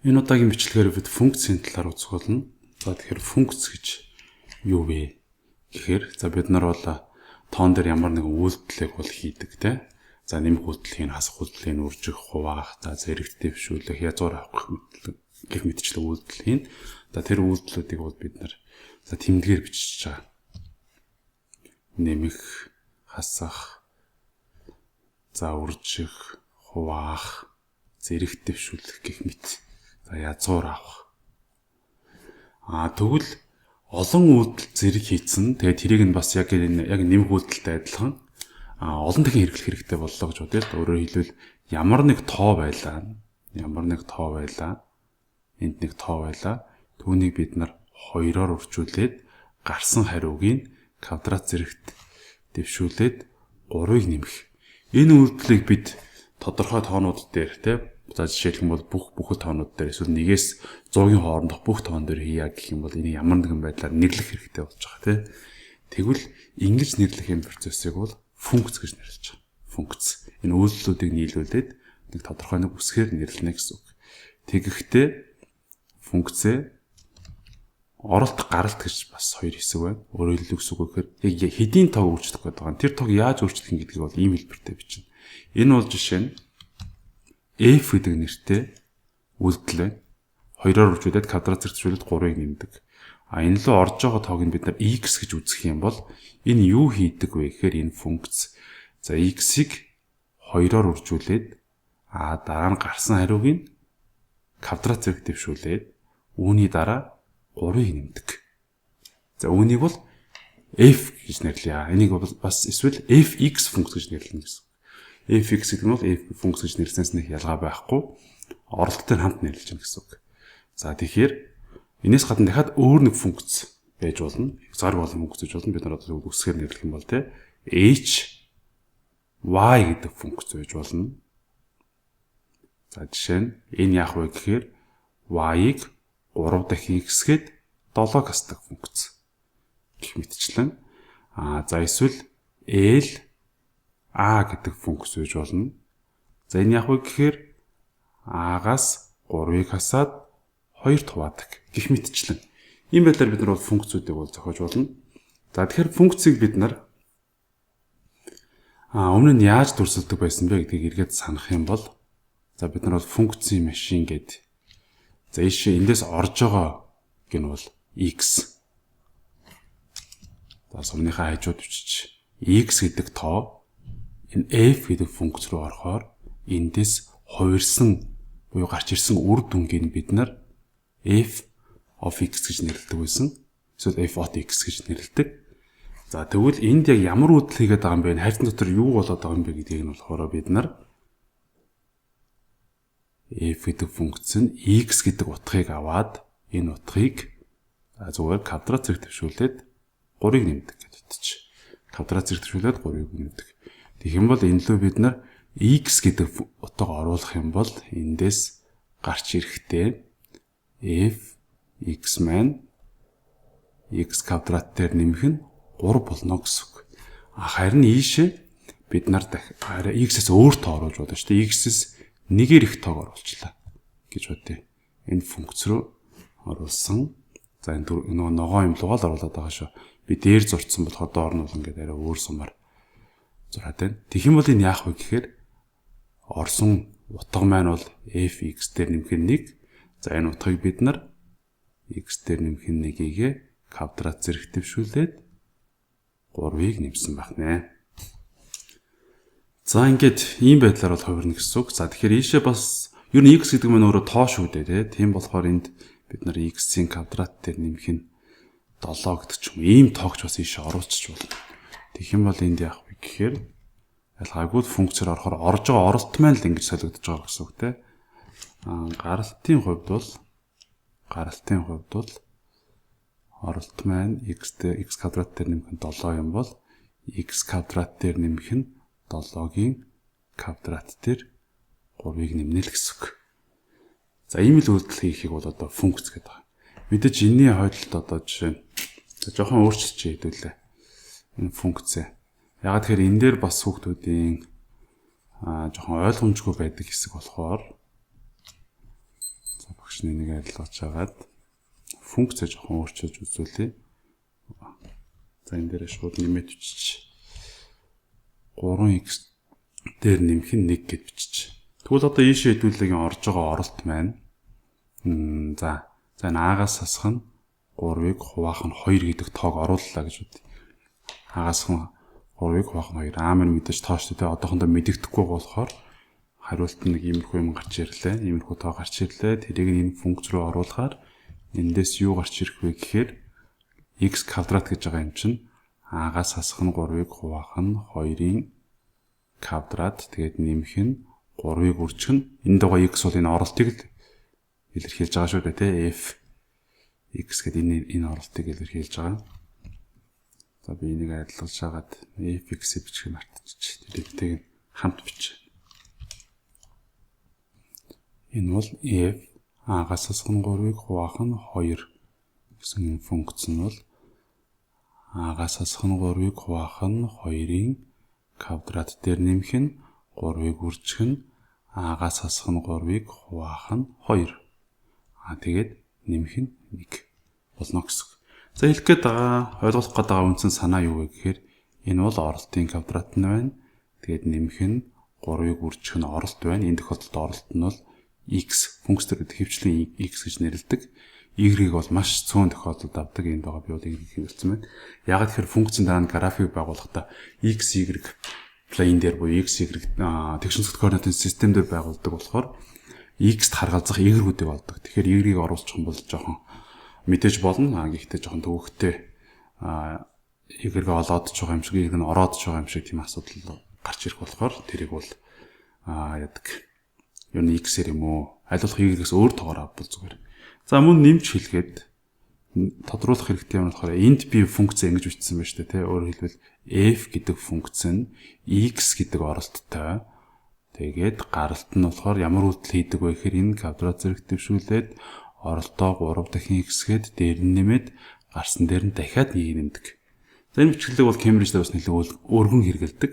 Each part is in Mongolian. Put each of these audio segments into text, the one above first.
Энэ удаагийн бичлэгээр бид функцийн талаар үзэх болно. За тэгэхээр функц гэж юу вэ гэхээр бид нар бол тоон дээр ямар нэгэн үйлдэлийг бол хийдэг тийм. За нэмэх үйлдэл хийн, хасах үйлдэл хийн, үржих, хуваах, зэрэгтэй бишүүлэх, язгуур авах гэх мэтчлэн үйлдэл хийн. За тэр үйлдэлүүдийг бол бид нар тэмдгээр бичиж байгаа. Нэмэх, хасах, үржих, хуваах, зэрэгтэй бишүүлэх гэх мэт. Язгуур авах. Тэгвэл олон үйлдэл зэрэг хийцэн. Тэгээд тэрийг нь бас яг нэмэх үйлдэлтэй адилхан олон дахин хэрэглэх хэрэгтэй боллоо гэж бодъё. Өөрөөр хэлбэл ямар нэг тоо байлаа. Энд нэг тоо байлаа. Түүнийг бид нар 2-оор үржүүлээд гарсан хариуг квадрат зэрэгт дэвшүүлээд 3-ыг нэмэх. Энэ үйлдэлийг бид тодорхой тоонууд дээр тийм. За жишээлх юм бол бүхэл тоонууд дээр эсвэл 1-ээс 100-ийн хоорондох бүх тоон дээр хийя гэх юм бол энийг ямар нэгэн байдлаар нэрлэх хэрэгтэй болж байгаа тийм. Тэгвэл ингэж нэрлэх энэ процессыг бол функц гэж нэрлэж байгаа. Функц. Энэ үйлдэлүүдийг нийлүүлээд нэг тодорхой нэг үсгээр нэрлэнэ гэсэн үг. Тэгэхдээ функцээ оролт гаралт гэж бас хоёр хэсэг байна. Өөрөөр хэлбэл үгс үг гэхээр яг хэдийн тоог өөрчлөх гэдэг байгаа. Тэр тоог яаж өөрчлөх гэдгийг бол ийм хэлбэртэй бичнэ. Энэ бол жишээ нь f гэдэг нэртэй үйлдэл байна. 2-оор үржүүлээд квадрат зэрэгцүүлээд 3-ыг нэмдэг. Энэ лөө орж байгаа тоог нь бид нар x гэж үзэх юм бол энэ юу хийдэг вэ гэхээр энэ функц. За x-ийг 2-оор үржүүлээд дараа нь гарсан хариуг квадрат зэрэг дэвшүүлээд үүний дараа 3-ыг нэмдэг. За үүнийг бол f гэж нэрлэе. Энийг бол бас эсвэл fx функц гэж нэрлэнэ гэсэн. fx гэдэг нь бол f функц гэж нэрлснээс нэг ялгаа байхгүй. Оролттой хамт нэрлэж байна гэсэн үг. За тэгэхээр энэс гадна дахиад өөр нэг функц байж болно. Зар болон функц гэж болно. Бид нар одоо үсгээр нэрлэх юм бол h y гэдэг функц байж болно. За жишээ нь энэ яах вэ гэхээр y-ыг 3 дахин x гээд 7 гасдаг функц гэх мэтчлэн за эсвэл l a гэдэг функц байж болно. За энэ яах вэ гэхээр a-гаас 3-ыг хасаад 2 хуваадаг гэх мэтчлэн. Ийм байдлаар бид нар бол функцүүдийг бол зохиож болно. За тэгэхээр функцийг бид нар өмнө нь яаж дүрсэлдэг байсан бэ гэдгийг эргээд санах юм бол за бид нар бол функцийн машин гэдэг. За ийшээ эндээс орж байгаа гэн бол x. За сумныхаа хажууд бичиж x гэдэг тоо энэ f гэдэг функц руу орохоор эндээс хувирсан буюу гарч ирсэн үр дүнгийг бид нар f of x гэж нэрлэдэг байсан. Эсвэл f of x гэж нэрлэдэг. За тэгвэл энд яг ямар үйлдэл хийгээд байгаа юм бэ? Хайрцан дотор юу болоод байгаа юм бэ гэдгийг нь болохоор бид нар f гэдэг функц нь x гэдэг утгыг аваад энэ утгыг зүгээр квадрат зэрэг төвшүүлээд 3-ыг нэмдэг гэж бодчих. Квадрат зэрэг төвшүүлээд 3-ыг нэмдэг. Тэгэх юм бол энэ лөө бид нар x гэдэг утга оруулах юм бол эндээс гарч ирэхдээ f x маань x квадрат дээр нэмэх нь 3 болно гэсэн үг. Харин ийшээ бид нар x-ээс өөр тоо оруулж болно шүү дээ. X-ээс нэгээр их тоог оруулчлаа гэж бодъё. Энэ функц руу оруулсан. За энэ ногоо юм лугаал оруулаад байгаа шүү. Би дээр зурцсан болохоор доор нь бол ингээд арай өөр сумаар зураад байна. Тэгэх юм бол энэ яах вэ гэхээр орсон утга маань бол f(x) дээр нэмэх нь 1. За энэ утгыг бид нар x дээр нэмэх нь 1-ийг квадрат зэрэг дэвшүүлээд 3-ыг нэмсэн байна. За ингээд ийм байдлаар бол хувирна гэсэн үг. За тэгэхээр ийшээ бас ер нь x гэдэг нь өөрөө тоо шүү дээ тийм болохоор энд бид нар x-ийн квадрат дээр нэмэх нь 7 гэдэг ч юм. Ийм тоогч бас ийшээ оруулчих болно. Тэгэх юм бол энд яах вэ гэхээр ялгаагүй функцээр орохоор орж байгаа оролт маань л ингэж солигдож байгаа гэсэн үг тийм. Гаралтын хувьд бол оролт маань x квадрат дээр нэмэх нь 7 юм бол x квадрат дээр нэмэх нь 7-гийн квадрат дээр 3-ыг нэмнэ л гэсэн үг. За ийм л үйлдэл хийхийг бол одоо функц гэдэг байна. Мэдээж энэний хойдолд одоо жишээ нь жоохон өөрчлөж хэдүүлээ. Энэ функц. Яг тэгэхээр энэ дээр бас хүүхдүүдийн жоохон ойлгомжгүй байдаг хэсэг болохоор за багш нэг арилгаж хагаад функцээ жоохон өөрчилж үзүүлье. За энэ дээр шууд нэмээд бичиж 3x дээр нэмэх нь 1 гэж бичиж. Тэгвэл одоо ийшээ хэдүүлгийн орж байгаа оролт маань за а-гаас хасах нь 3-ыг хуваах нь 2 гэдэг тоог орууллаа гэж үү. А-гаас 3-ыг хуваах нь 2. А маань мэдээж тоо шүү дээ. Одоохондоо мэдэгдэхгүй болохоор хариулт нь нэг иймэрхүү юм гарч ирлээ. Иймэрхүү тоо гарч ирлээ. Тэрийг энэ функц руу оруулахаар эндээс юу гарч ирэх вэ гэхээр x квадрат гэж байгаа юм чинь а-гаас хасах нь 3-ыг хуваах нь 2-ын квадрат тэгээд нэмэх нь 3-ыг үржих нь энэ дэгаа x бол энэ оролтыг л илэрхийлж байгаа шүү дээ тий f x гэдэг энэ оролтыг илэрхийлж байгаа. За би энийг арилгаж хагаад fx бичих мартчих. Тэрийг хамт бич. Энэ бол f а-гаас хасах нь 3-ыг хуваах нь 2 гэсэн энэ функц нь бол а-гаас хасах нь 3-ыг хуваах нь 2-ын квадрат дээр нэмэх нь 3-ыг үржих нь а-гаас хасах нь 3-ыг хуваах нь 2. Тэгээд нэмэх нь 1 болно гэсэн. За хэлэх гээд байгаа ойлгох гээд байгаа үндсэн санаа юу вэ гэхээр энэ бол оролтын квадрат нь байна. Тэгээд нэмэх нь 3-ыг үржих нь оролт байна. Энэ тохиолдолд оролт нь бол x функц төр гэдэг хөвчлийн x гэж нэрлэдэг. Y-ийг бол маш цөөн тохиолдолд авдаг. Энд байгаа би бол Y-ийг хэлсэн байна. Ягаад гэхээр функцийн дараа нь график байгуулахдаа x, y плейн дээр буюу x, y тэгшинсгт координатын систем дээр байгуулдаг болохоор x-т харгалзах y-рүүдийг олдог. Тэгэхээр y-ийг оруулчих юм бол жоохон мэдээж болно. Гэхдээ жоохон төвөгтэй y-ийг олоод ч байгаа юм шиг, y-ийг нь ороод ч байгаа юм шиг тийм асуудал гарч ирэх болохоор тэрийг бол яадаг. Юу нэг x-ээр юм уу? Аль болох y-гээс өөр тоогоор авбал зүгээр. За мөн нэмж хэлгээд тодруулах хэрэгтэй юм болохоор энд би функц ингэж бичсэн байна шүү дээ, тий. Өөрөөр хэлбэл f гэдэг функц нь x гэдэг оролттой. Тэгээд гаралт нь болохоор ямар үйлдэл хийдэг вэ гэхээр энэ квадрат зэрэг дэвшүүлээд оролтоо 3 дахин x гээд дээр нь нэмээд гарсан дээр нь дахиад 1 нэмдэг. За энэ бичгэлийг бол Cambridge-д бас нэлээд өргөн хэрэгэлдэг.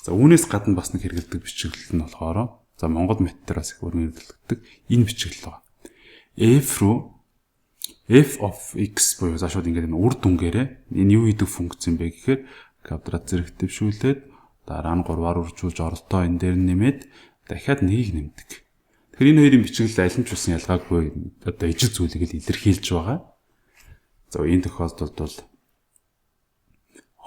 За үүнээс гадна бас нэг хэрэгэлдэг бичгэлт нь болохоор за Монгол мат дээр бас их өргөн хэрэгэлдэг энэ бичгэлт байна. F руу f of x буюу за шууд ингээд энэ үр дүнгээрээ энэ юу хийдэг функц юм бэ гэхээр квадрат зэрэг дэвшүүлээд дараа нь 3-аар үржүүлж оролтоо энэ дээр нэмээд дахиад 1-ийг нэмдэг. Тэгэхээр энэ хоёрын бичгэлд аль нь ч үсэн ялгаагүй одоо ижил зүйлийг л илэрхийлж байгаа. За энэ тохиолдолд бол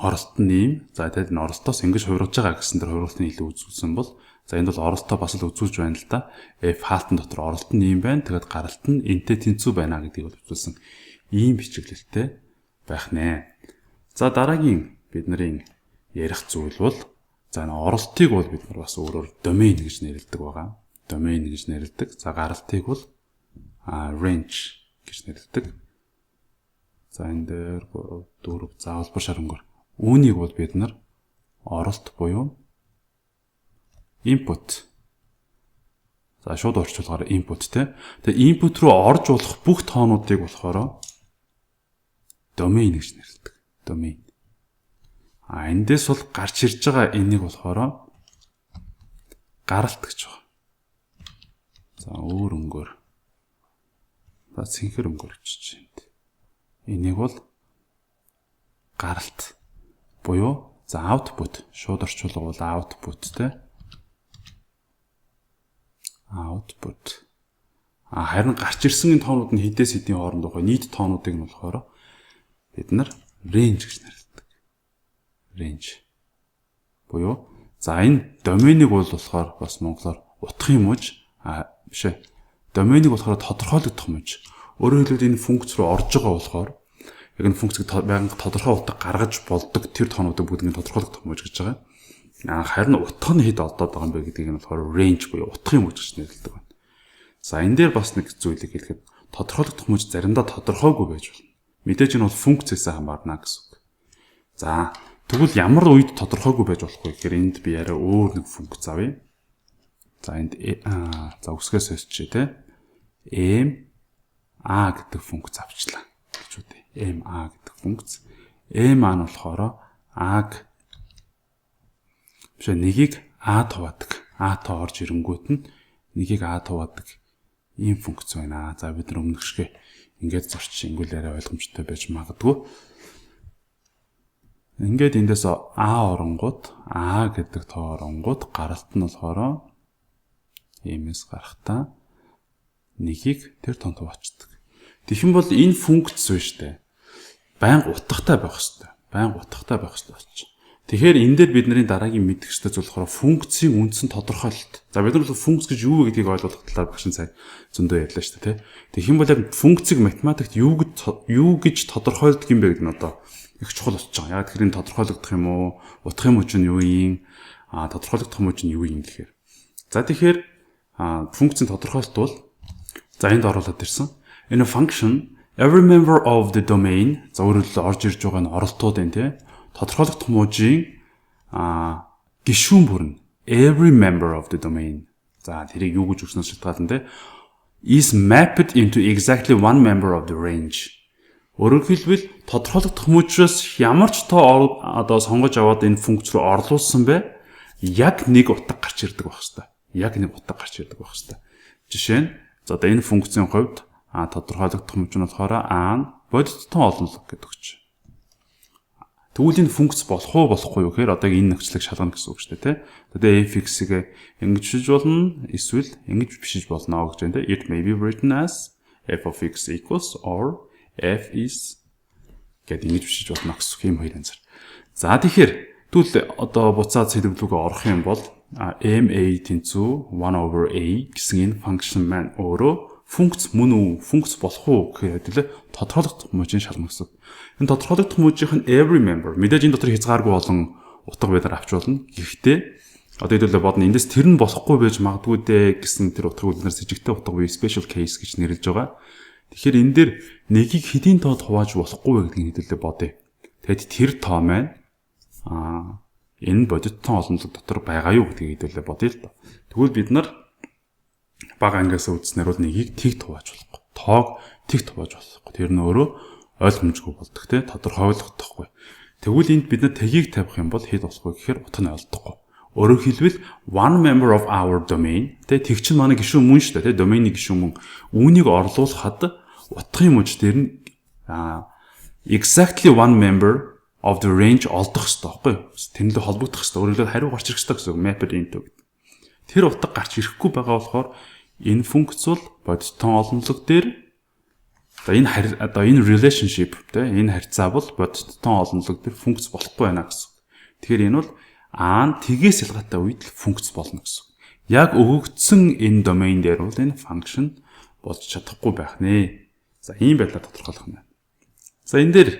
оролт нь ийм. За тэгээд энэ оролтоос ингэж хувиргаж байгаа гэсэн дэр хувиргалтын илүү үзүүлсэн бол за энд бол оролтоо бас л үзүүлж байна л да. F хаалтан дотор оролт нь ийм байна. Тэгээд гаралт нь энтэй тэнцүү байна гэдгийг бол үзүүлсэн. Ийм бичгэлтэй байх нэ. За дараагийн бидний ярих зүйл бол за энэ оролтыг бол бид нар бас өөрөөр домен гэж нэрлэдэг байгаа. Домен гэж нэрлэдэг. За гаралтыг бол range гэж нэрлэдэг. За энэ дээр 4 за холбор шарангаар. Үүнийг бол бид нар оролт буюу input. За шууд орчуулгаар input те. Тэгээ input руу орж болох бүх тоонуудыг болохоор domain гэж нэрлэдэг. Domain. Эндээс бол гарч ирж байгаа энийг болохоор гаралт гэж байна. За өөр өнгөөр. За цэнхэр өнгөөр бичиж байна. Энийг бол гаралт буюу за output шууд орчуулга бол output те. Output. Харин гарч ирсэн энэ тоонууд нь хэдээс хэдийн хооронд байгаа нийт тоонуудыг нь болохоор бид нар range гэж нэрлэдэг. Range. Буюу за энэ доменыг бол болохоор бас монголоор утгах юм уж биш ээ. Доменыг болохоор тодорхойлогдох юм уж. Өөрөөр хэлбэл энэ функц руу орж байгаа болохоор яг энэ функцийг байнга тодорхой утга гаргаж болдог тэр тоонуудыг бүгдийг тодорхойлогдох юм уж гэж байгаа. Харин утга нь хэд олдоод байгаа юм бэ гэдгийг нь болохоор range буюу утгах юм гэж нэрлэдэг байна. За энэ дээр бас нэг зүйлийг хэлэхэд тодорхойлогдох мөч заримдаа тодорхойгүй байж болно. Мэдээж энэ бол функцээс хамаарна гэсэн үг. За тэгвэл ямар үед тодорхойгүй байж болох вэ гэхээр энд би арай өөр нэг функц авъя. За энд за үсгээс өсчээ те. m a гэдэг функц авчлаа гэж үү. m a гэдэг функц. m a нь болохоор a-г биш нэгийг a хуваадаг. А тоо орж ирэнгүүт нь нэгийг А туудаг ийм функц байна. За бид нар өмнөх шиг ингээд зорч ингүүл арай ойлгомжтой байж магадгүй. Ингээд эндээс А оронгууд А гэдэг тоо оронгууд гаралт нь болохоор иймээс гарахтаа нэгийг тэр тоонд хуваачдаг. Тэгэх юм бол энэ функц биш үү? Байнга утгатай байх хэрэгтэй. Байнга утгатай байх хэрэгтэй болчих. Тэгэхээр энэ дээр бид нарын дараагийн мэдэх ёстой зүйл болохоор функцийн үндсэн тодорхойлолт. За бид нар бол функц гэж юу вэ гэдгийг ойлгох талаар багшин сая зөндөө ярьлаа шүү дээ, тэ. Тэгэх юм бол яг функцийг математикт юу гэж тодорхойлдог юм бэ гэдэг нь одоо их чухал болчих жоога. Яг тэр энэ тодорхойлогдох юм уу? Утгах юм уу ч юу юм? Тодорхойлогдох юм уу ч юу юм гэхээр. За тэгэхээр функцийн тодорхойлолт бол за энд оруулаад ирсэн. In a function, every member of the domain за өөрөөр хэлбэл орж ирж байгаа нь оролтууд энэ тий. Тодорхойлогдох мужийн гишүүн бүр нь every member of the domain. За тэрийг юу гэж үгснээс шалтгаалan тий. Is mapped into exactly one member of the range. Өөрөөр хэлбэл тодорхойлогдох мужаас ямар ч тоо одоо сонгож аваад энэ функц руу орлуулсан бай яг нэг утга гарч ирдэг байх хэвээр. Яг нэг утга гарч ирдэг байх хэвээр. Жишээ нь за одоо энэ функцийн хувьд тодорхойлогдох муж нь болохоор А нь бодит тоо олонлог гэдэг өгч. Тэгвэл энэ функц болох уу болохгүй юу гэхээр одоо энэ нөхцөлийг шалгана гэсэн үг шүү дээ, тий. Одоо f(x)-ийг ингэж бишиж болно, эсвэл ингэж бишиж болно гэж байна, тий. It may be written as f of x equals or f is гэдэг ингэж бишиж болно гэсэн юм хоёр анзаар. За тэгэхээр тэгвэл одоо буцаад сэдвлүүгээ орох юм бол ma тэнцүү 1/a гэсэн энэ функшн маань өөрөө функц мөн үү, функц болох уу гэхээр хэдүүлээ тодорхойлогдох мужийн шалгана гэсэн. Энэ тодорхойлогдох мужийнх нь every member мэдээж энэ дотор хязгааргүй болон утга бид нар авч болно. Гэхдээ одоо хэдүүлээ бодно эндээс тэр нь болохгүй байж магадгүй дээ гэсэн тэр утгыг бид нар сэжигтэй утга буюу special case гэж нэрлэж байгаа. Тэгэхээр энэ дээр нэгийг хэдийн тоод хувааж болохгүй вэ гэдгийг хэдүүлээ бодъё. Тэгэд тэр тоо маань энэ бодит тоо олонлог дотор байгаа юу гэдгийг хэдүүлээ бодъё л доо. Тэгвэл бид нар бага ангиас үзснээр бол нэгийг тэгт хувааж болохгүй. Тоог тэгт хувааж болохгүй. Тэр нь өөрөө ойлгомжгүй болдог те тодорхойлогдохгүй. Тэгвэл энд бид нар тэгийг тавих юм бол хэд болох вэ гэхээр утга нь олдохгүй. Өөрөөр хэлбэл one member of our domain те тэг чинь манай гишүүн мөн шүү дээ те доменийн гишүүн мөн үүнийг орлуулахад утгын мужид дээр нь exactly one member of the range олдох хэрэгтэй байхгүй юу? Тэнэлээ холбогдох хэрэгтэй. Өөрөөр хэлбэл хариу гарч ирэх хэрэгтэй гэсэн үг mapped into. Тэр утга гарч ирэхгүй байгаа болохоор энэ функц бол бодит тоо олонлог дээр одоо энэ relationship те энэ харьцаа бол бодит тоо олонлог дээр функц болохгүй байна гэсэн. Тэгэхээр энэ бол А нь тгээс ялгаатай үед л функц болно гэсэн. Яг өгөгдсөн энэ domain дээр бол энэ function болж чадахгүй байх нэ. За ийм байдлаар тодорхойлох нь. За энэ дээр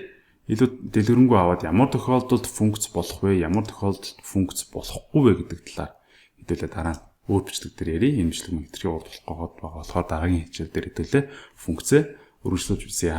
илүү дэлгэрэнгүй аваад ямар тохиолдолд функц болох вэ, ямар тохиолдолд функц болохгүй вэ гэдэг талаар хэдүүлээ дараа нь өөр бичлэг дээр ярий. Энэ бичлэг мэтэрхий урдуулах гоод байгаа болохоор дараагийн хичээл дээр хэдүүлээ функцээ өргөжлөж үзье.